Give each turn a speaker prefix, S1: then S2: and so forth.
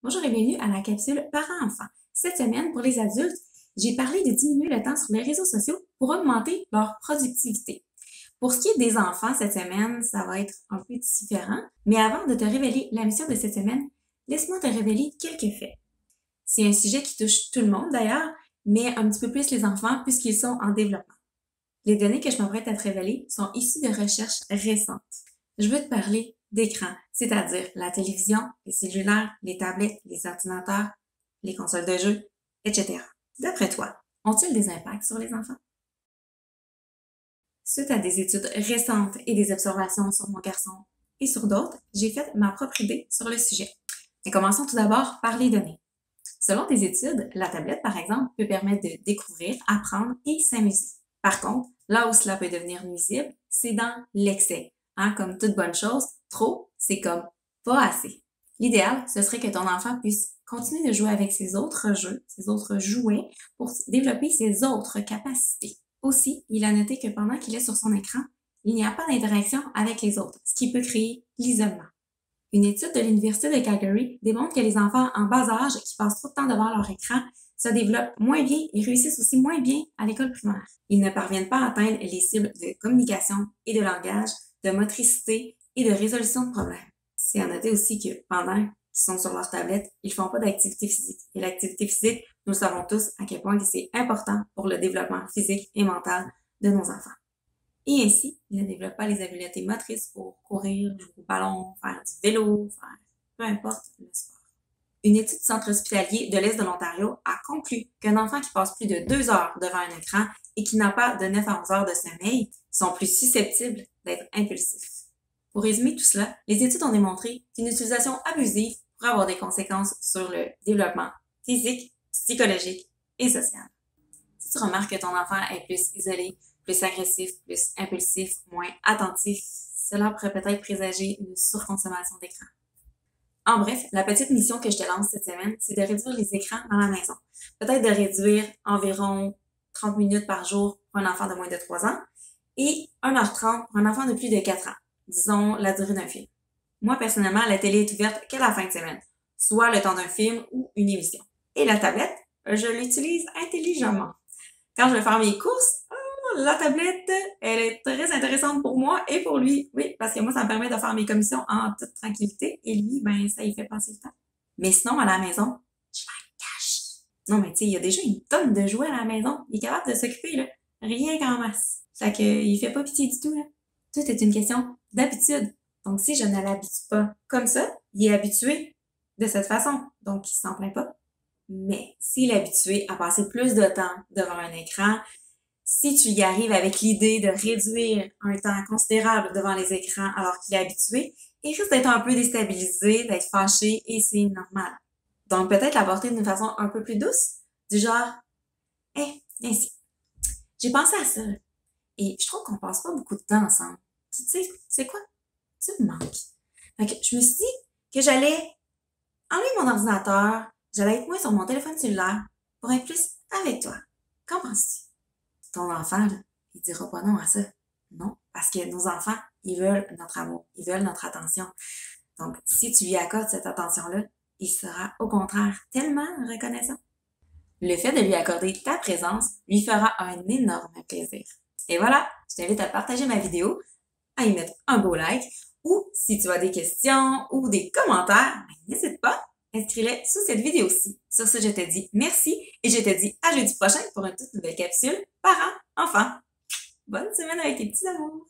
S1: Bonjour et bienvenue à la capsule Parents-enfants. Cette semaine, pour les adultes, j'ai parlé de diminuer le temps sur les réseaux sociaux pour augmenter leur productivité. Pour ce qui est des enfants, cette semaine, ça va être un peu différent. Mais avant de te révéler la mission de cette semaine, laisse-moi te révéler quelques faits. C'est un sujet qui touche tout le monde d'ailleurs, mais un petit peu plus les enfants puisqu'ils sont en développement. Les données que je m'apprête à te révéler sont issues de recherches récentes. Je veux te parler d'écran, c'est-à-dire la télévision, les cellulaires, les tablettes, les ordinateurs, les consoles de jeux, etc. D'après toi, ont-ils des impacts sur les enfants? Suite à des études récentes et des observations sur mon garçon et sur d'autres, j'ai fait ma propre idée sur le sujet. Mais commençons tout d'abord par les données. Selon des études, la tablette, par exemple, peut permettre de découvrir, apprendre et s'amuser. Par contre, là où cela peut devenir nuisible, c'est dans l'excès. Comme toute bonne chose, trop, c'est comme pas assez. L'idéal, ce serait que ton enfant puisse continuer de jouer avec ses autres jeux, ses autres jouets, pour développer ses autres capacités. Aussi, il a noté que pendant qu'il est sur son écran, il n'y a pas d'interaction avec les autres, ce qui peut créer l'isolement. Une étude de l'Université de Calgary démontre que les enfants en bas âge qui passent trop de temps devant leur écran se développent moins bien et réussissent aussi moins bien à l'école primaire. Ils ne parviennent pas à atteindre les cibles de communication et de langage, de motricité et de résolution de problèmes. C'est à noter aussi que pendant qu'ils sont sur leur tablette, ils font pas d'activité physique. Et l'activité physique, nous le savons tous à quel point c'est important pour le développement physique et mental de nos enfants. Et ainsi, il ne développe pas les habiletés motrices pour courir, jouer au ballon, faire du vélo, faire peu importe le sport. Une étude du centre hospitalier de l'Est de l'Ontario a conclu qu'un enfant qui passe plus de 2 heures devant un écran et qui n'a pas de 9 à 11 heures de sommeil sont plus susceptibles d'être impulsifs. Pour résumer tout cela, les études ont démontré qu'une utilisation abusive pourrait avoir des conséquences sur le développement physique, psychologique et social. Si tu remarques que ton enfant est plus isolé, plus agressif, plus impulsif, moins attentif, cela pourrait peut-être présager une surconsommation d'écran. En bref, la petite mission que je te lance cette semaine, c'est de réduire les écrans dans la maison. Peut-être de réduire environ 30 minutes par jour pour un enfant de moins de 3 ans et 1h30 pour un enfant de plus de 4 ans. Disons la durée d'un film. Moi, personnellement, la télé est ouverte qu'à la fin de semaine, soit le temps d'un film ou une émission. Et la tablette, je l'utilise intelligemment. Quand je vais faire mes courses, la tablette, elle est très intéressante pour moi et pour lui. Oui, parce que moi, ça me permet de faire mes commissions en toute tranquillité et lui, ben, ça y fait passer le temps. Mais sinon, à la maison, je la cache. Non, mais tu sais, il y a déjà une tonne de jouets à la maison. Il est capable de s'occuper, là. Rien qu'en masse. Fait que, il fait pas pitié du tout, là. Tout est une question d'habitude. Donc, si je ne l'habitue pas comme ça, il est habitué de cette façon. Donc, il s'en plaint pas. Mais s'il est habitué à passer plus de temps devant un écran, si tu y arrives avec l'idée de réduire un temps considérable devant les écrans alors qu'il est habitué, il risque d'être un peu déstabilisé, d'être fâché et c'est normal. Donc peut-être l'apporter d'une façon un peu plus douce, du genre « Hey, ainsi, j'ai pensé à ça et je trouve qu'on passe pas beaucoup de temps ensemble. Tu sais, c'est quoi? Tu me manques. » Fait que je me suis dit que j'allais enlever mon ordinateur, j'allais être moins sur mon téléphone cellulaire pour être plus avec toi. Qu'en penses-tu? Ton enfant, là, il dira pas non à ça. Non, parce que nos enfants, ils veulent notre amour, ils veulent notre attention. Donc, si tu lui accordes cette attention-là, il sera au contraire tellement reconnaissant. Le fait de lui accorder ta présence lui fera un énorme plaisir. Et voilà, je t'invite à partager ma vidéo, à y mettre un beau like, ou si tu as des questions ou des commentaires, n'hésite pas, inscris-les sous cette vidéo-ci. Sur ce, je te dis merci et je te dis à jeudi prochain pour une toute nouvelle capsule Parents-Enfants. Bonne semaine avec tes petits amours!